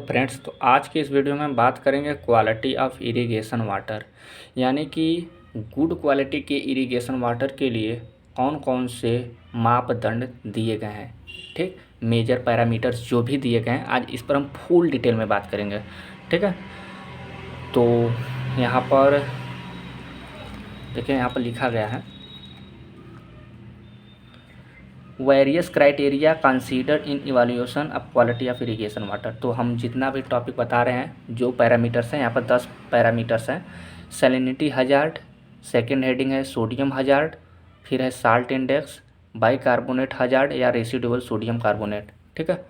Friends, तो आज के इस वीडियो में हम बात करेंगे क्वालिटी ऑफ इरिगेशन वाटर, यानी कि गुड क्वालिटी के इरिगेशन वाटर के लिए कौन कौन से मापदंड दिए गए हैं। ठीक, मेजर पैरामीटर्स जो भी दिए गए हैं, आज इस पर हम फुल डिटेल में बात करेंगे। ठीक है, तो यहाँ पर देखिए, यहाँ पर लिखा गया है various criteria considered in evaluation of quality of irrigation water. तो हम जितना भी टॉपिक बता रहे हैं, जो पैरामीटर्स हैं, यहाँ पर 10 पैरामीटर्स हैं। सैलिनिटी हजार्ड, सेकेंड हेडिंग है सोडियम हजार्ड, फिर है साल्ट इंडेक्स, बाइकार्बोनेट हजार्ड या रेसिडुअल सोडियम कार्बोनेट। ठीक है,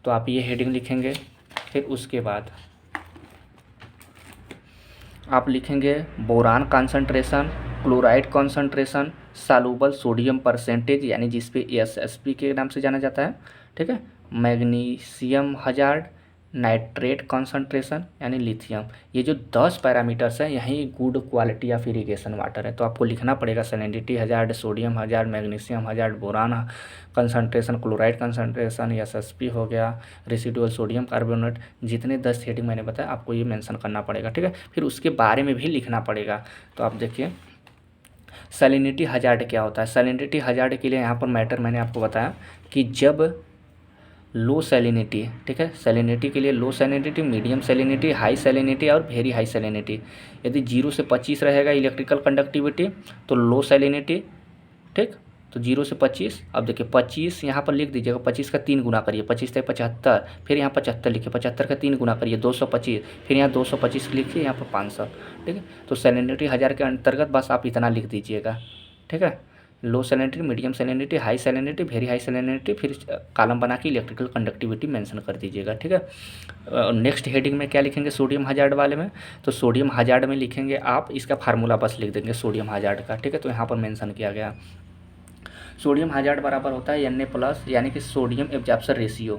तो आप ये हेडिंग लिखेंगे। फिर उसके बाद आप लिखेंगे boron concentration, chloride concentration, soluble sodium percentage यानी जिसपे एसएसपी के नाम से जाना जाता है। ठीक है, मैग्नीशियम हजार्ड, नाइट्रेट कॉन्सेंट्रेशन यानी लिथियम। ये जो 10 पैरामीटर्स हैं, यही good quality of irrigation water है। तो आपको लिखना पड़ेगा salinity hazard, sodium hazard, magnesium hazard, boron concentration, chloride concentration, SSP हो गया, रेसिडुअल सोडियम कार्बोनेट। जितने 10 हेडिंग मैंने बताया, आपको ये मेंशन करना पड़ेगा। ठीक है, फिर उसके बारे में भी लिखना पड़ेगा। तो आप देखिए सैलिनिटी हजार्ड क्या होता है। सैलिनिटी हजार्ड के लिए यहाँ पर मैटर मैंने आपको बताया कि जब लो सैलिनिटी, ठीक है, सैलिनिटी के लिए low salinity, medium salinity, high salinity और वेरी हाई सैलिनिटी। यदि 0 से 25 रहेगा इलेक्ट्रिकल कंडक्टिविटी तो लो सैलिनिटी। ठीक, तो 0 से 25। अब देखिए 25 यहाँ पर लिख दीजिएगा, 25 का 3 गुना करिए, 25 से 75, फिर यहाँ 75 लिखिए, 75 का 3 गुना करिए 225, फिर यहाँ 225 लिखिए, यहाँ पर 500। ठीक है, तो सैलिनिटी हज़ार के अंतर्गत बस आप इतना लिख दीजिएगा। ठीक है, low salinity, medium salinity, high salinity, very high salinity, फिर कॉलम बना के इलेक्ट्रिकल कंडक्टिविटी मेंशन कर दीजिएगा। ठीक है, नेक्स्ट हेडिंग में क्या लिखेंगे सोडियम हजार्ड वाले में, तो सोडियम हजार्ड में लिखेंगे आप इसका फार्मूला बस लिख देंगे सोडियम हजार्ड का। ठीक है, तो यहाँ पर मेंशन किया गया सोडियम हजार्ड बराबर होता है Na+, यानी कि सोडियम एब्जॉर्प्शन रेशियो।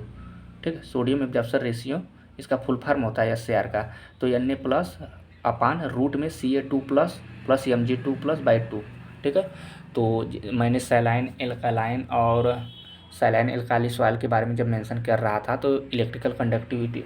ठीक है, सोडियम एब्जॉर्प्शन रेशियो इसका फुल फॉर्म होता है SAR का। तो Na+ अपान रूट में Ca2+ प्लस Mg2+/2। ठीक है, तो मैंने सैलाइन एल्कालाइन और सैलाइन एल्काली सॉइल के बारे में जब मेंशन कर रहा था, तो electrical conductivity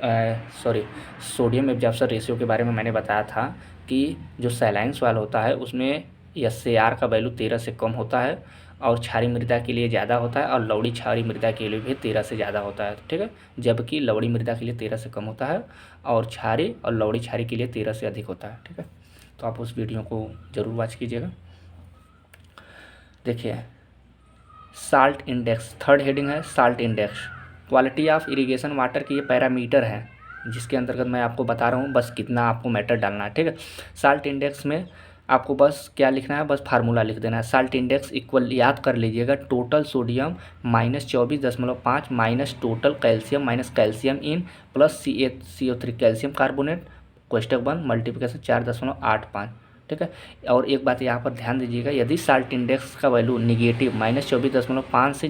sodium absorption ratio के बारे में मैंने बताया था कि जो सैलाइन सॉइल होता है उसमें SAR का वैल्यू 13 से कम होता है, और क्षारीय मृदा के लिए ज़्यादा होता है, और लवड़ी क्षारीय मृदा के लिए भी 13 से ज़्यादा होता है। ठीक है, जबकि लवड़ी मृदा के लिए 13 से कम होता है, और क्षारीय और लवड़ी क्षारीय के लिए 13 से अधिक होता है। ठीक है, तो आप उस वीडियो को ज़रूर वॉच कीजिएगा। देखिए साल्ट इंडेक्स, थर्ड हेडिंग है salt index. Quality of irrigation water की ये पैरामीटर है जिसके अंतर्गत मैं आपको बता रहा हूँ, बस कितना आपको मैटर डालना है। ठीक है, साल्ट इंडेक्स में आपको बस क्या लिखना है, बस फार्मूला लिख देना है। साल्ट इंडेक्स इक्वल, याद कर लीजिएगा, total sodium -24.5 minus total calcium minus calcium in plus CO3 calcium carbonate कोष्टक बंद मल्टीप्लिकेशन 4.85। ठीक है, और एक बात यहाँ पर ध्यान दीजिएगा, यदि साल्ट इंडेक्स का वैल्यू निगेटिव -24.5 से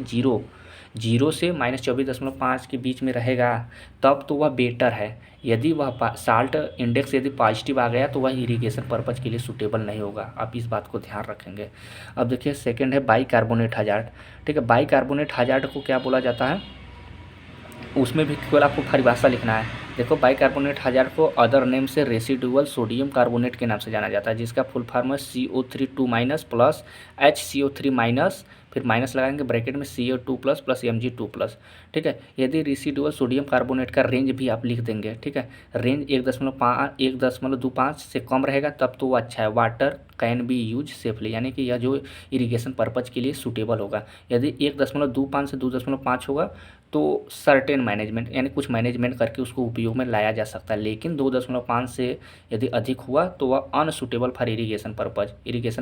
0 से -24.5 के बीच में रहेगा तब तो वह बेटर है। यदि वह साल्ट इंडेक्स यदि पॉजिटिव आ गया तो वह इरिगेशन पर्पज़ के लिए सूटेबल नहीं होगा। आप इस बात को ध्यान रखेंगे। अब देखिए सेकंड है बाइकार्बोनेट हजार्ड। ठीक है, बाइकार्बोनेट हजार्ड को क्या बोला जाता है, उसमें भी केवल आपको परिभाषा लिखना है। देखो बाइकार्बोनेट हजार्ड को अदर नेम से रेसिडुअल सोडियम कार्बोनेट के नाम से जाना जाता है, जिसका फुल फॉर्म है CO3 2- प्लस HCO3-, फिर माइनस लगाएंगे ब्रैकेट में CO2+ प्लस Mg2+। ठीक है, यदि रेसिडुअल सोडियम कार्बोनेट का रेंज भी आप लिख देंगे। ठीक है, रेंज 1.25 से कम रहेगा तब तो वो अच्छा है। Water can be use safely, यानी कि यह जो इरिगेशन पर्पज़ के लिए सूटेबल होगा। यदि 1.25 से 2.5 होगा तो सर्टेन मैनेजमेंट, यानी कुछ मैनेजमेंट करके उसको उपयोग में लाया जा सकता है, लेकिन 2.5 से यदि अधिक हुआ तो वह अनसूटेबल फॉर इरिगेशन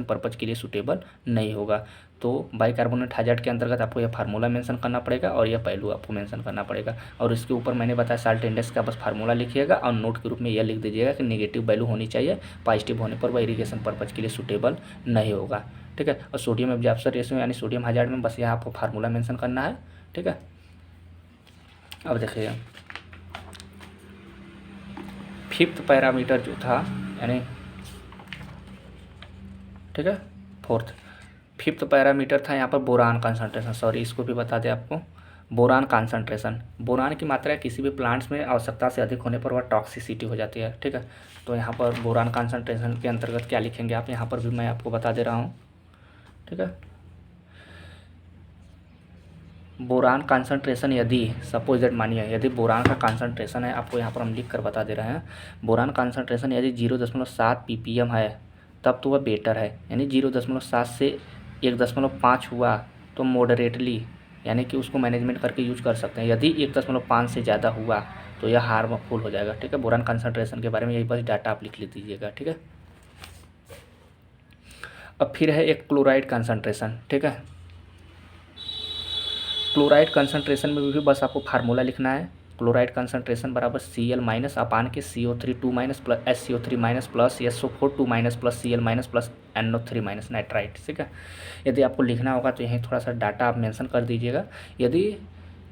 पर्पज़ के लिए सूटेबल नहीं होगा। तो बाइकार्बोनेट हजार्ड के अंतर्गत आपको यह फार्मूला मेंशन करना पड़ेगा और यह पहलू आपको मेंशन करना पड़ेगा। और इसके ऊपर मैंने बताया साल्ट इंडेक्स का बस फार्मूला लिखिएगा और नोट के रूप में यह लिख दीजिएगा कि नेगेटिव वैल्यू होनी चाहिए, पॉजिटिव होने पर वह इरिगेशन पर्पज़ के लिए सूटेबल नहीं होगा। ठीक है, और सोडियम एब्जॉर्प्शन रेशियो यानी सोडियम हजार्ड में बस यहाँ आपको फार्मूला मेंशन करना है। ठीक है, अब देखिए फिफ्थ पैरामीटर जो था, यानी ठीक है फिफ्थ पैरामीटर था यहाँ पर बोरान कंसंट्रेशन। सॉरी, इसको भी बता दें आपको, बोरान कॉन्सेंट्रेशन, बोरान की मात्रा किसी भी प्लांट्स में आवश्यकता से अधिक होने पर वह टॉक्सिसिटी हो जाती है, ठीक है। तो यहाँ पर बोरान कॉन्सेंट्रेशन के अंतर्गत क्या लिखेंगे आप, यहाँ पर भी मैं आपको बता दे रहा हूँ, ठीक है। बोरान कॉन्सेंट्रेशन यदि सपोज दैट मानिए यदि बोरान का कॉन्सेंट्रेशन है, आपको यहाँ पर हम लिख कर बता दे रहे हैं, बोरान कॉन्सेंट्रेशन यदि 0.7 ppm है तब तो वह बेटर है, यानी 0.7 से 1.5 हुआ तो मॉडरेटली, यानी कि उसको मैनेजमेंट करके यूज कर सकते हैं। यदि 1.5 से ज़्यादा हुआ तो यह हार्मफुल हो जाएगा, ठीक है। बोरान कॉन्सेंट्रेशन के बारे में यही बस डाटा आप लिख लीजिएगा, ठीक है। अब फिर है एक क्लोराइड कॉन्सेंट्रेशन, ठीक है। क्लोराइड कंसंट्रेशन में भी बस आपको फार्मूला लिखना है, क्लोराइड कंसंट्रेशन बराबर Cl माइनस अपान के CO3 2 minus plus SCO3 minus plus SO4 2 minus plus Cl minus plus NO3 minus nitrite, ठीक है। यदि आपको लिखना होगा तो यहीं थोड़ा सा डाटा आप मेंशन कर दीजिएगा। यदि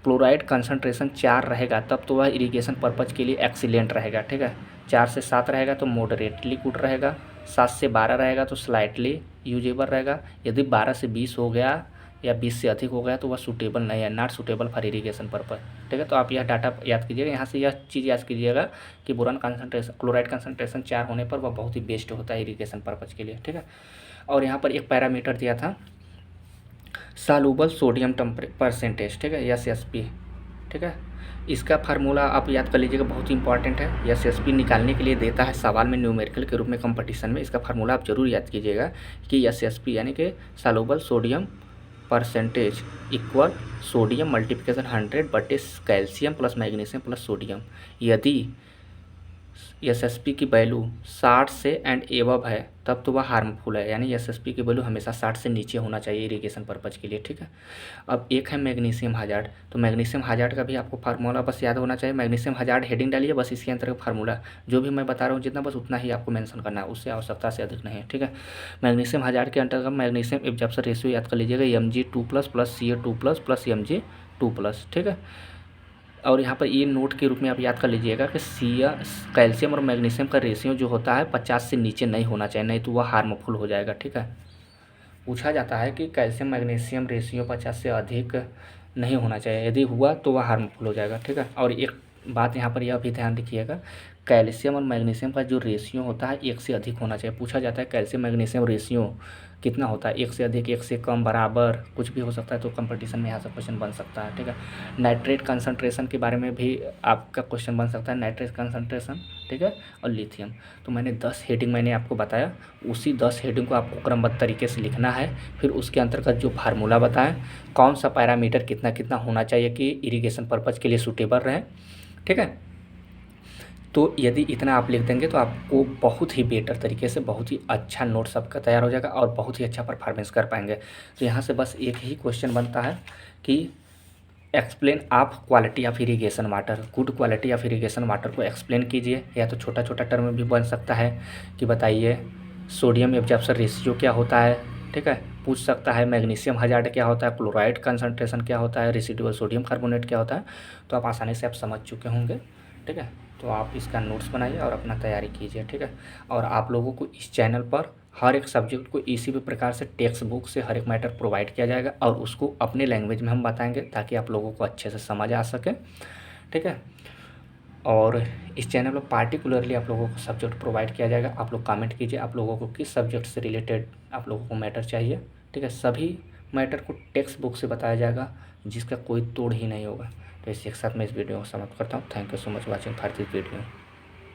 क्लोराइड कंसंट्रेशन 4 रहेगा तब तो वह इरिगेशन पर्पज़ के लिए एक्सीलेंट रहेगा, ठीक है। 4 से 7 रहेगा तो मॉडरेटली गुड रहेगा, 7 से 12 रहेगा तो स्लाइटली यूजेबल रहेगा, यदि 12 से 20 हो गया या 20 से अधिक हो गया तो वह सूटेबल नहीं है, not suitable for irrigation purpose, ठीक है। तो आप यह डाटा याद कीजिएगा, यहाँ से यह चीज़ याद कीजिएगा कि बोरान कंसंट्रेशन क्लोराइड कंसंट्रेशन 4 होने पर वह बहुत ही बेस्ट होता है इरिगेशन पर्पज़ के लिए, ठीक है। और यहाँ पर एक पैरामीटर दिया था सॉल्युबल सोडियम परसेंटेज, ठीक है, SSP, ठीक है। इसका फार्मूला आप याद कर लीजिएगा, बहुत ही इंपॉर्टेंट है। SSP निकालने के लिए देता है सवाल में न्यूमेरिकल के रूप में कंपटीशन में, इसका फार्मूला आप जरूर याद कीजिएगा कि SSP यानी कि soluble sodium percentage equal sodium multiplication 100 बटे calcium plus magnesium plus sodium. यदि SSP की वैल्यू 60 से एंड एबव है तब तो वह हार्मफुल है, यानी SSP की वैल्यू हमेशा 60 से नीचे होना चाहिए इरिगेशन पर्पज़ के लिए, ठीक है। अब एक है मैग्नीशियम हजार्ड, तो मैग्नीशियम हजार्ड का भी आपको फार्मूला बस याद होना चाहिए। मैग्नीशियम हजार्ड हेडिंग डालिए, बस इसके अंतर्गत फार्मूला जो भी मैं बता रहा हूँ जितना बस उतना ही आपको मेंशन करना है, उससे आवश्यकता से अधिक नहीं है, ठीक है। मैग्नीशियम हजार्ड के अंतर्गत मैग्नीशियम एब्जॉर्प्शन रेशियो याद कर लीजिएगा, Mg2+ plus Ca2+ plus Mg2+, ठीक है। और यहाँ पर ये नोट के रूप में आप याद कर लीजिएगा कि कैल्शियम और मैग्नीशियम का रेशियो जो होता है 50 से नीचे नहीं होना चाहिए, नहीं तो वह हार्मफुल हो जाएगा, ठीक है। पूछा जाता है कि कैल्शियम मैग्नीशियम रेशियो 50 से अधिक नहीं होना चाहिए, यदि हुआ तो वह हार्मफुल हो जाएगा, ठीक है। और एक बात यहाँ पर यह भी ध्यान रखिएगा, कैल्शियम और मैग्नीशियम का जो रेशियो होता है 1 से अधिक होना चाहिए। पूछा जाता है कैल्शियम मैग्नीशियम रेशियो कितना होता है, 1 से अधिक, 1 से कम, बराबर, कुछ भी हो सकता है, तो कंपटीशन में यहाँ से क्वेश्चन बन सकता है, ठीक है। नाइट्रेट कंसंट्रेशन के बारे में भी आपका क्वेश्चन बन सकता है, नाइट्रेट कंसंट्रेशन, ठीक है, और लिथियम। तो मैंने 10 हेडिंग मैंने आपको बताया, उसी 10 हेडिंग को आपको क्रमबद्ध तरीके से लिखना है, फिर उसके अंतर्गत जो फार्मूला बताएं, कौन सा पैरामीटर कितना कितना होना चाहिए कि इरिगेशन पर्पज़ के लिए सूटेबल रहे, ठीक है। तो यदि इतना आप लिख देंगे तो आपको बहुत ही बेटर तरीके से बहुत ही अच्छा नोट्स आपका तैयार हो जाएगा और बहुत ही अच्छा परफॉर्मेंस कर पाएंगे। तो यहाँ से बस एक ही क्वेश्चन बनता है कि एक्सप्लेन आप quality of irrigation water, good quality of irrigation water को एक्सप्लेन कीजिए, या तो छोटा छोटा टर्म भी बन सकता है कि बताइए सोडियम एब्जॉर्प्शन रेशियो क्या होता है, ठीक है। पूछ सकता है मैग्नीशियम हजार्ड क्या होता है, क्लोराइड कंसंट्रेशन क्या होता है, रेसिडुअल सोडियम कार्बोनेट क्या होता है। तो आप आसानी से आप समझ चुके होंगे, ठीक है। तो आप इसका नोट्स बनाइए और अपना तैयारी कीजिए, ठीक है। और आप लोगों को इस चैनल पर हर एक सब्जेक्ट को इसी भी प्रकार से टेक्स्ट बुक से हर एक मैटर प्रोवाइड किया जाएगा और उसको अपने लैंग्वेज में हम बताएंगे ताकि आप लोगों को अच्छे से समझ आ सके, ठीक है। और इस चैनल में पार्टिकुलरली आप लोगों को सब्जेक्ट प्रोवाइड किया जाएगा। आप लोग कमेंट कीजिए आप लोगों को किस सब्जेक्ट से रिलेटेड आप लोगों को मैटर चाहिए, ठीक है। सभी मैटर को टेक्स्ट बुक से बताया जाएगा जिसका कोई तोड़ ही नहीं होगा। तो इसी के साथ मैं इस वीडियो को समाप्त करता हूँ। Thank you so much watching for this video.